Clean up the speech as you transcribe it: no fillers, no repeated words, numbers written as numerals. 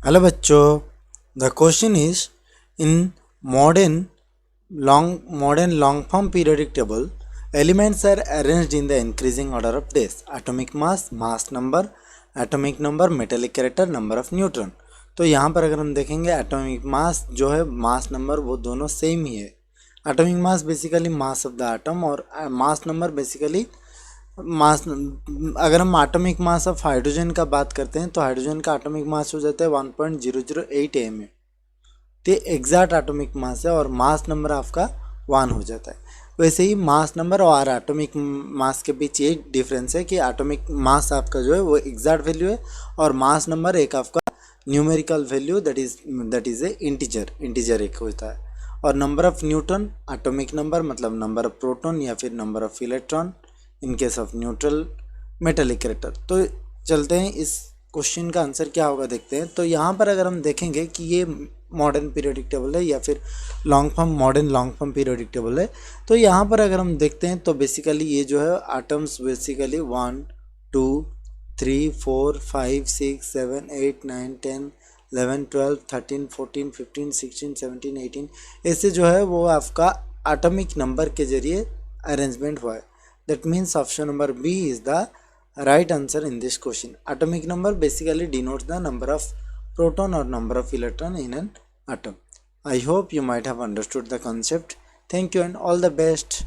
Hello बच्चों, the question is in modern long form periodic table elements are arranged in the increasing order of their atomic mass number metallic character number of neutron. तो यहाँ पर अगर हम देखेंगे atomic mass जो है mass number वो दोनों सेम ही है। Atomic mass basically mass of the atom और मास नंबर बेसिकली मास। अगर हम एटॉमिक मास ऑफ हाइड्रोजन का बात करते हैं तो हाइड्रोजन का एटॉमिक मास हो जाता है 1.008 एम। तो एग्जैक्ट एटॉमिक मास है और मास नंबर आपका 1 हो जाता है। वैसे ही मास नंबर और एटॉमिक मास के बीच ये डिफरेंस है कि एटॉमिक मास आपका जो है वो एग्जैक्ट वैल्यू है और मास नंबर एक आपका numerical value that is a integer एक होता है। और number of neutron atomic number मतलब नंबर ऑफ प्रोटॉन या फिर number of electron in case of neutral metallic character. तो चलते हैं इस क्वेश्चन का आंसर क्या होगा देखते हैं। तो यहाँ पर अगर हम देखेंगे कि ये मॉडर्न पीरियोडिक टेबल है या फिर modern long form periodic table है। तो यहाँ पर अगर हम देखते हैं तो बेसिकली ये जो है एटम्स बेसिकली 1 2 3 4 5 6 7 8 9 10 11 12 13 14 15 16 17 18 ऐसे जो है वो आपका एटॉमिक नंबर के जरिए अरेंजमेंट हुआ है। That means option number B is the right answer in this question. Atomic number basically denotes the number of proton or number of electron in an atom. I hope you might have understood the concept. Thank you and all the best.